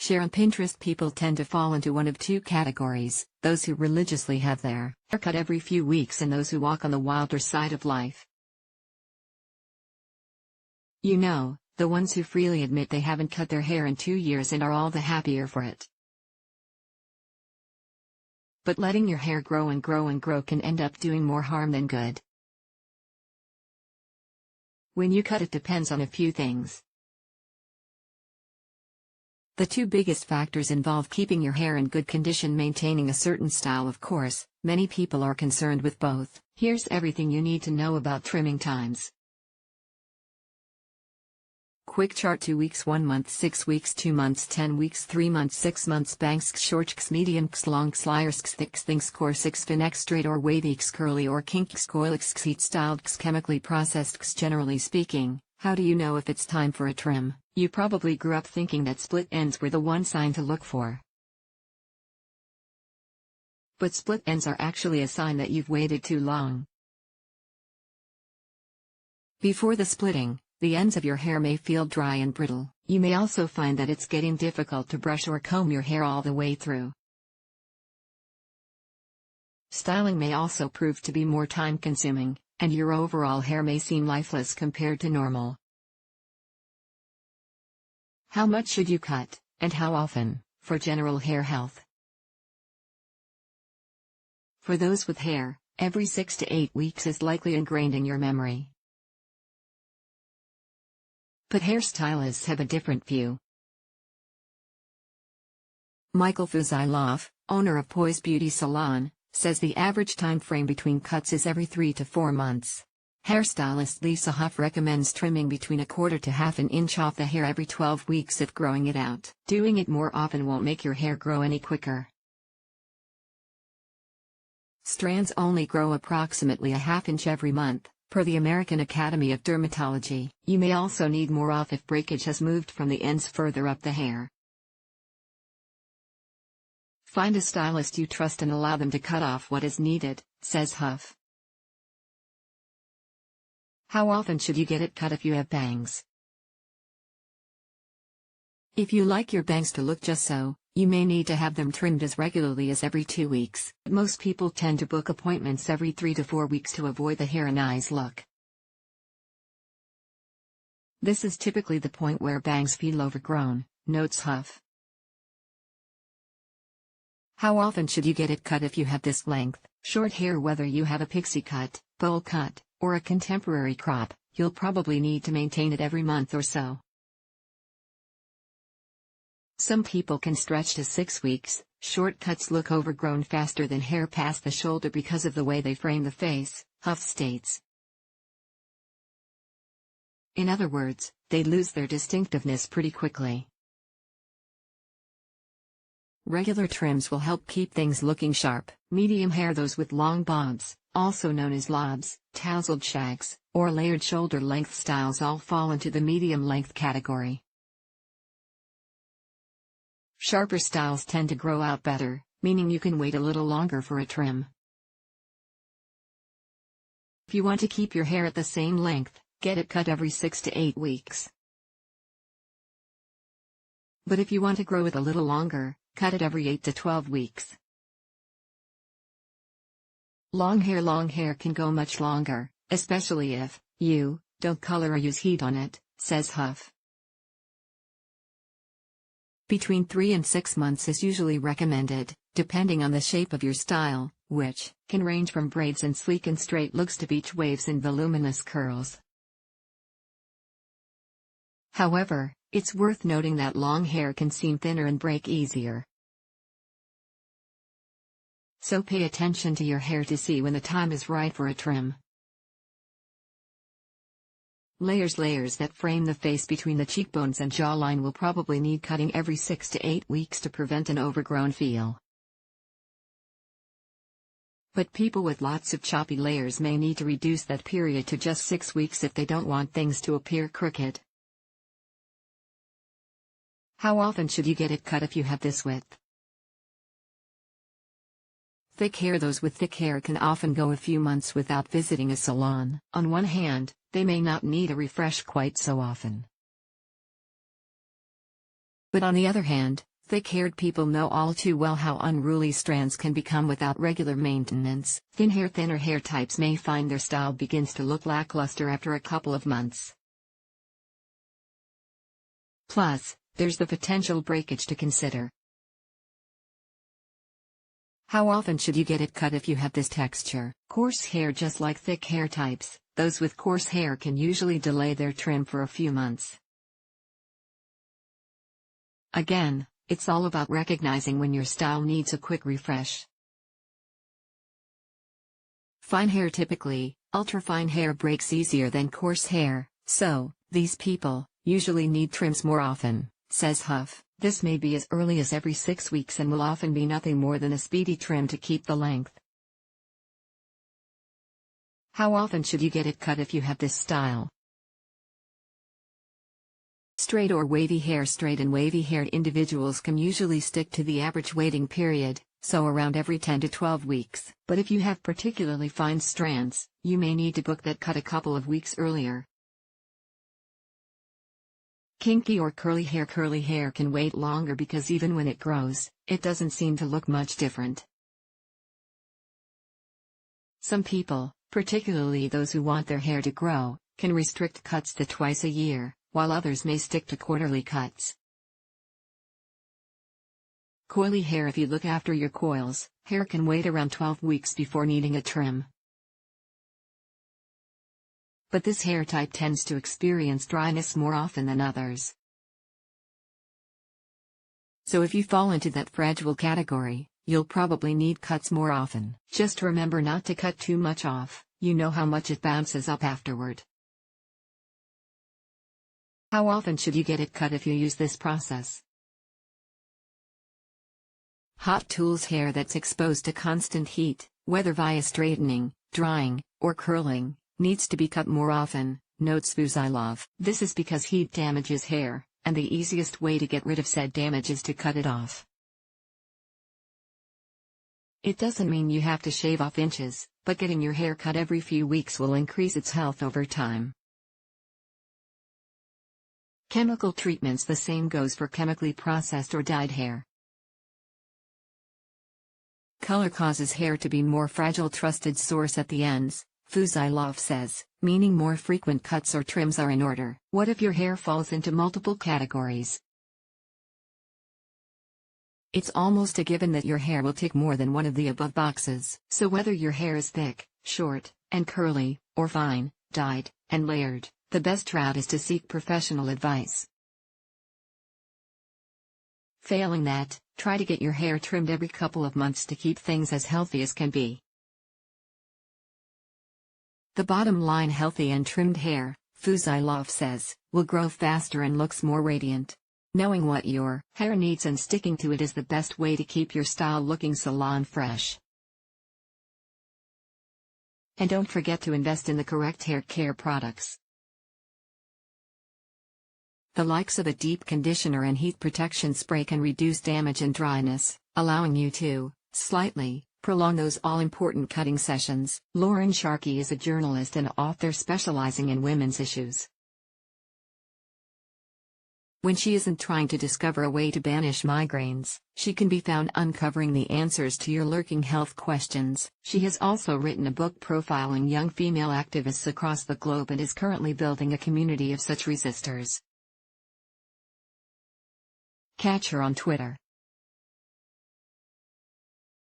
Share on Pinterest. People tend to fall into one of two categories: those who religiously have their hair cut every few weeks and those who walk on the wilder side of life. You know, the ones who freely admit they haven't cut their hair in 2 years and are all the happier for it. But letting your hair grow and grow and grow can end up doing more harm than good. When you cut, it depends on a few things. The two biggest factors involve keeping your hair in good condition, maintaining a certain style. Of course, many people are concerned with both. Here's everything you need to know about trimming times. Quick chart: 2 weeks, 1 month, 6 weeks, 2 months, 10 weeks, 3 months, 6 months. Bangs: short, medium, long, slyers, thick, things, coarse, fin, straight or wavy, curly or kink, coil, heat styled, chemically processed. Generally speaking, how do you know if it's time for a trim? You probably grew up thinking that split ends were the one sign to look for. But split ends are actually a sign that you've waited too long. Before the splitting, the ends of your hair may feel dry and brittle. You may also find that it's getting difficult to brush or comb your hair all the way through. Styling may also prove to be more time-consuming, and your overall hair may seem lifeless compared to normal. How much should you cut, and how often, for general hair health? For those with hair, every 6 to 8 weeks is likely ingrained in your memory. But hairstylists have a different view. Michael Fuzilov, owner of Poise Beauty Salon, says the average time frame between cuts is every 3 to 4 months. Hairstylist Lisa Huff recommends trimming between 1/4 to 1/2 inch off the hair every 12 weeks if growing it out. Doing it more often won't make your hair grow any quicker. Strands only grow approximately 1/2 inch every month, per the American Academy of Dermatology. You may also need more off if breakage has moved from the ends further up the hair. Find a stylist you trust and allow them to cut off what is needed, says Huff. How often should you get it cut if you have bangs? If you like your bangs to look just so, you may need to have them trimmed as regularly as every 2 weeks. Most people tend to book appointments every 3 to 4 weeks to avoid the hair and eyes look. This is typically the point where bangs feel overgrown, notes Huff. How often should you get it cut if you have this length? Short hair, whether you have a pixie cut, bowl cut, or a contemporary crop, you'll probably need to maintain it every month or so. Some people can stretch to 6 weeks. Short cuts look overgrown faster than hair past the shoulder because of the way they frame the face, Huff states. In other words, they lose their distinctiveness pretty quickly. Regular trims will help keep things looking sharp. Medium hair, those with long bobs, also known as lobs, tousled shags, or layered shoulder length styles, all fall into the medium length category. Sharper styles tend to grow out better, meaning you can wait a little longer for a trim. If you want to keep your hair at the same length, get it cut every 6 to 8 weeks. But if you want to grow it a little longer, cut it every 8 to 12 weeks. Long hair can go much longer, especially if you don't color or use heat on it, says Huff. Between 3 and 6 months is usually recommended, depending on the shape of your style, which can range from braids and sleek and straight looks to beach waves and voluminous curls. However, it's worth noting that long hair can seem thinner and break easier. So pay attention to your hair to see when the time is right for a trim. Layers that frame the face between the cheekbones and jawline will probably need cutting every 6 to 8 weeks to prevent an overgrown feel. But people with lots of choppy layers may need to reduce that period to just 6 weeks if they don't want things to appear crooked. How often should you get it cut if you have this width? Thick hair, those with thick hair can often go a few months without visiting a salon. On one hand, they may not need a refresh quite so often. But on the other hand, Thick-haired people know all too well how unruly strands can become without regular maintenance. Thinner hair types may find their style begins to look lackluster after a couple of months. Plus, there's the potential breakage to consider. How often should you get it cut if you have this texture? Coarse hair. Just like thick hair types, those with coarse hair can usually delay their trim for a few months. Again, it's all about recognizing when your style needs a quick refresh. Fine hair. Typically, ultra-fine hair breaks easier than coarse hair, so these people usually need trims more often, says Huff. This may be as early as every 6 weeks and will often be nothing more than a speedy trim to keep the length. How often should you get it cut if you have this style? Straight or wavy hair. Straight and wavy-haired individuals can usually stick to the average waiting period, so around every 10 to 12 weeks. But if you have particularly fine strands, you may need to book that cut a couple of weeks earlier. Kinky or curly hair. Curly hair can wait longer because even when it grows, it doesn't seem to look much different. Some people, particularly those who want their hair to grow, can restrict cuts to twice a year, while others may stick to quarterly cuts. Coily hair. If you look after your coils, hair can wait around 12 weeks before needing a trim. But this hair type tends to experience dryness more often than others. So if you fall into that fragile category, you'll probably need cuts more often. Just remember not to cut too much off, you know how much it bounces up afterward. How often should you get it cut if you use this process? Hot tools. Hair that's exposed to constant heat, whether via straightening, drying, or curling, needs to be cut more often, notes Fuzilov. This is because heat damages hair, and the easiest way to get rid of said damage is to cut it off. It doesn't mean you have to shave off inches, but getting your hair cut every few weeks will increase its health over time. Chemical treatments. The same goes for chemically processed or dyed hair. Color causes hair to be more fragile. Trusted source at the ends, Fuzilov says, meaning more frequent cuts or trims are in order. What if your hair falls into multiple categories? It's almost a given that your hair will tick more than one of the above boxes. So whether your hair is thick, short, and curly, or fine, dyed, and layered, the best route is to seek professional advice. Failing that, try to get your hair trimmed every couple of months to keep things as healthy as can be. The bottom line: healthy and trimmed hair, Fuzilov says, will grow faster and looks more radiant. Knowing what your hair needs and sticking to it is the best way to keep your style looking salon fresh. And don't forget to invest in the correct hair care products. The likes of a deep conditioner and heat protection spray can reduce damage and dryness, allowing you to, slightly, prolong those all-important cutting sessions. Lauren Sharkey is a journalist and author specializing in women's issues. When she isn't trying to discover a way to banish migraines, she can be found uncovering the answers to your lurking health questions. She has also written a book profiling young female activists across the globe and is currently building a community of such resistors. Catch her on Twitter